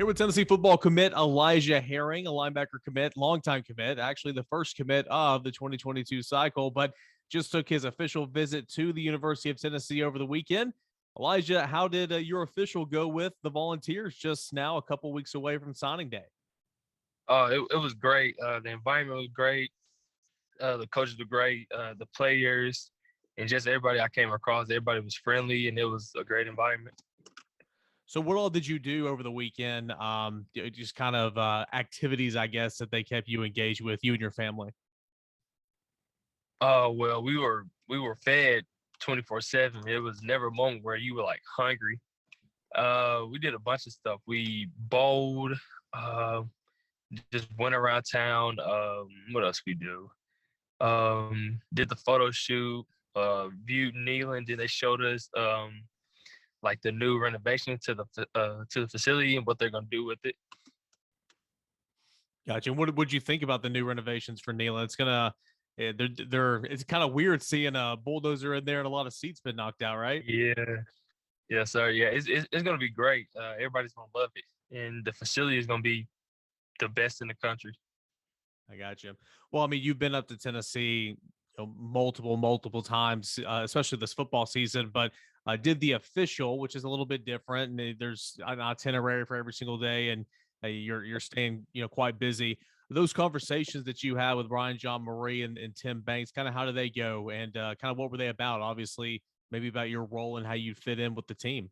Here with Tennessee football commit Elijah Herring, a linebacker commit, longtime commit, actually the first commit of the 2022 cycle, but just took his official visit to the University of Tennessee over the weekend. Elijah, how did your official go with the Volunteers just now a couple weeks away from signing day? It was great. The environment was great. The coaches were great. The players and just everybody I came across, everybody was friendly, and it was a great environment. So what all did you do over the weekend? Just kind of activities, I guess, that they kept you engaged with, you and your family. Well, we were fed 24/7. It was never a moment where you were like hungry. We did a bunch of stuff. We bowled, just went around town. What else we do? Did the photo shoot. Viewed Neyland. Then they showed us like the new renovation to the facility and what they're gonna do with it. Gotcha. And what would you think about the new renovations for Neyland? It's gonna, it's kind of weird seeing a bulldozer in there and a lot of seats been knocked out, right? Yeah, yeah, sir. Yeah, it's gonna be great. Everybody's gonna love it, and the facility is gonna be the best in the country. I got you. Well, I mean, you've been up to Tennessee, multiple times, especially this football season, but did the official, which is a little bit different. And there's an itinerary for every single day, and you're staying, quite busy. Those conversations that you had with Ryan John Marie and Tim Banks, kind of how do they go, and kind of what were they about? Obviously, maybe about your role and how you fit in with the team.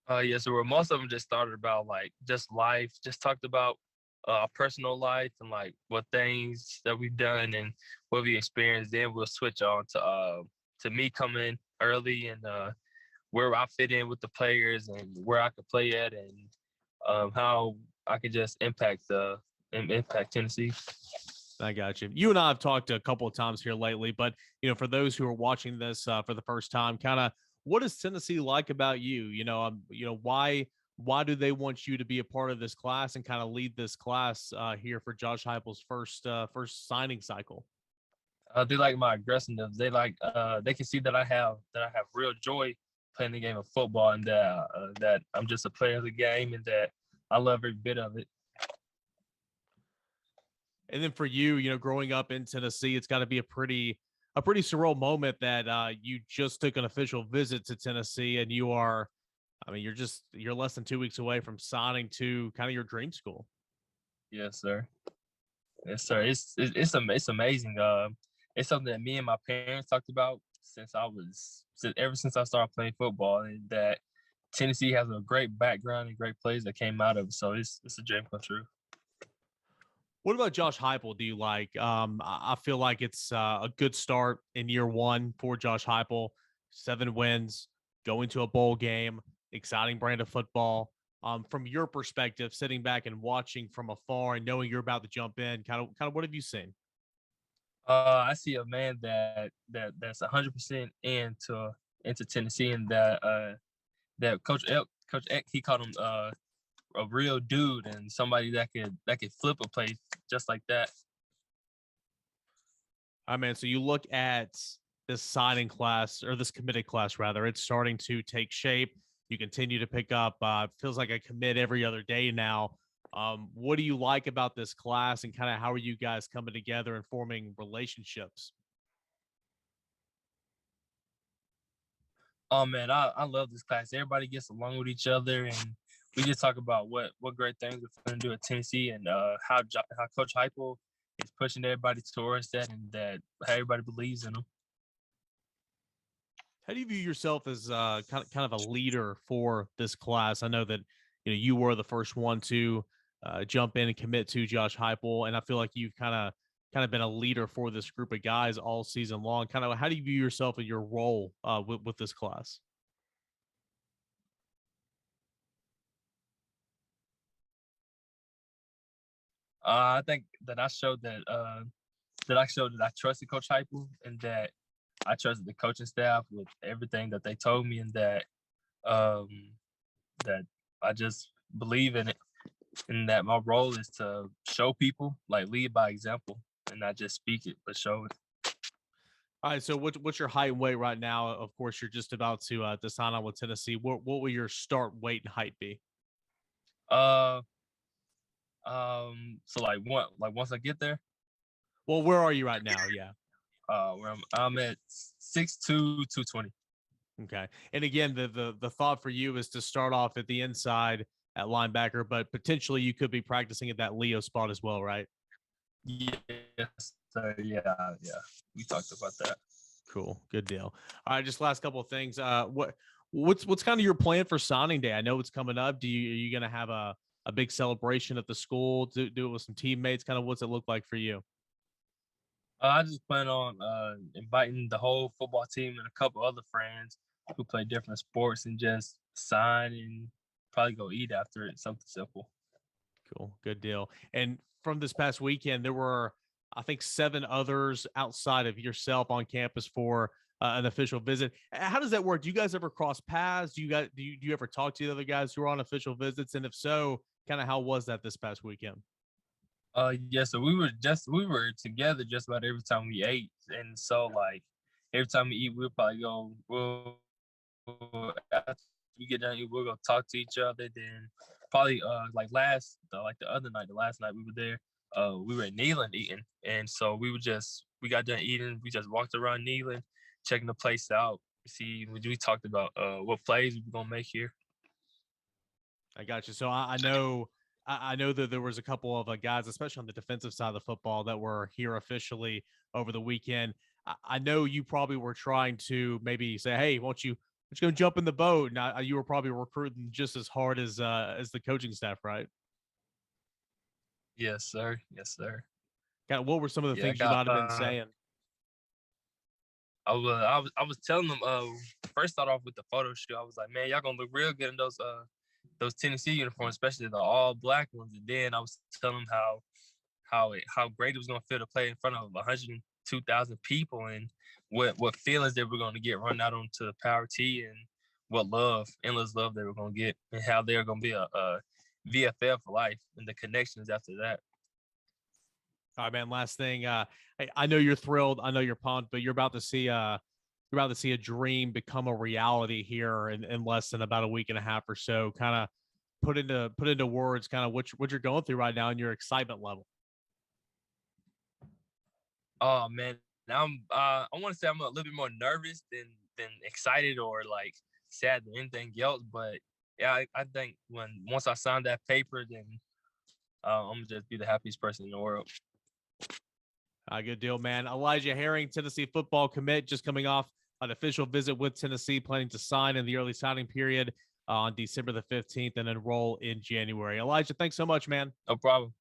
Yeah, so where most of them just started about like just life, just talked about our personal life and like what things that we've done and what we experienced. Then we'll switch on to me coming early and where I fit in with the players and where I could play at and how I could just impact Tennessee. I got you. You and I have talked a couple of times here lately, but for those who are watching this for the first time, kind of what does Tennessee like about you? Why do they want you to be a part of this class and kind of lead this class here for Josh Heupel's first signing cycle? They like my aggressiveness. They can see that I have real joy playing the game of football and that I'm just a player of the game and that I love every bit of it. And then for you, growing up in Tennessee, it's got to be a pretty surreal moment that you just took an official visit to Tennessee, and you're less than 2 weeks away from signing to kind of your dream school. Yes, sir. Yes, sir. It's amazing. It's something that me and my parents talked about ever since I started playing football, and that Tennessee has a great background and great plays that came out of it. So it's a dream come true. What about Josh Heupel? Do you like? I feel like it's a good start in year one for Josh Heupel. 7 wins, going to a bowl game, exciting brand of football. From your perspective, sitting back and watching from afar and knowing you're about to jump in, kind of what have you seen? I see a man that's 100% into Tennessee, and that Coach Eck, he called him a real dude and somebody that could flip a play just like that. I mean, so you look at this signing class or this committed class rather, it's starting to take shape. You continue to pick up. Feels like a commit every other day now. What do you like about this class, and kind of how are you guys coming together and forming relationships? Oh man, I love this class. Everybody gets along with each other, and we just talk about what great things we're going to do at Tennessee, and how Coach Heupel is pushing everybody towards that, and that everybody believes in them. How do you view yourself as kind of a leader for this class? I know that you were the first one to jump in and commit to Josh Heupel, and I feel like you've kind of been a leader for this group of guys all season long. Kind of how do you view yourself in your role with this class? I think that I trusted Coach Heupel and that I trusted the coaching staff with everything that they told me, and um, that I just believe in it, and that my role is to show people, like lead by example, and not just speak it, but show it. All right. So what's your height and weight right now? Of course, you're just about to sign on with Tennessee. What will your start weight and height be? Uh, so like what? Like once I get there, Well, where are you right now? Yeah. where I'm at 6'2", 220. Okay. And again, the thought for you is to start off at the inside at linebacker, but potentially you could be practicing at that Leo spot as well, right? Yes, sir. Yeah. We talked about that. Cool. Good deal. All right, just last couple of things. What's kind of your plan for signing day? I know it's coming up. Are you gonna have a big celebration at the school? Do it with some teammates? Kind of what's it look like for you? I just plan on inviting the whole football team and a couple other friends who play different sports and just sign and probably go eat after it. Something simple. Cool. Good deal. And from this past weekend, there were, I think, 7 others outside of yourself on campus for an official visit. How does that work? Do you guys ever cross paths? Do you ever talk to the other guys who are on official visits? And if so, kind of how was that this past weekend? Yeah, so we were together just about every time we ate. And so like every time we eat, we'll probably after we get done, we'll go talk to each other. Then probably like the other night, the last night we were there, we were at Neyland eating. And so we got done eating, we just walked around Neyland, checking the place out. We talked about what plays we were gonna make here. I got you. So I know that there was a couple of guys, especially on the defensive side of the football, that were here officially over the weekend. I know you probably were trying to maybe say, "Hey, won't you go jump in the boat?" And you were probably recruiting just as hard as the coaching staff, right? Yes, sir. Yes, sir. Kind of, what were some of the Yeah, I things you got might have been saying? I was telling them first start off with the photo shoot. I was like, man, y'all gonna look real good in those Tennessee uniforms, especially the all black ones. And then I was telling them how great it was gonna feel to play in front of 102,000 people, and what feelings they were gonna get running out onto the Power T, and what endless love they were gonna get, and how they're gonna be a VFL for life, and the connections after that. All right, man. Last thing. I know you're thrilled. I know you're pumped, but you're about to see a dream become a reality here in less than about a week and a half or so. Kind of put into words, kind of what you're going through right now and your excitement level. Oh man, I want to say I'm a little bit more nervous than excited or like sad than anything else. But yeah, I think once I sign that paper, then I'm gonna just be the happiest person in the world. Good deal, man. Elijah Herring, Tennessee football commit, just coming off an official visit with Tennessee, planning to sign in the early signing period on December the 15th and enroll in January. Elijah, thanks so much, man. No problem.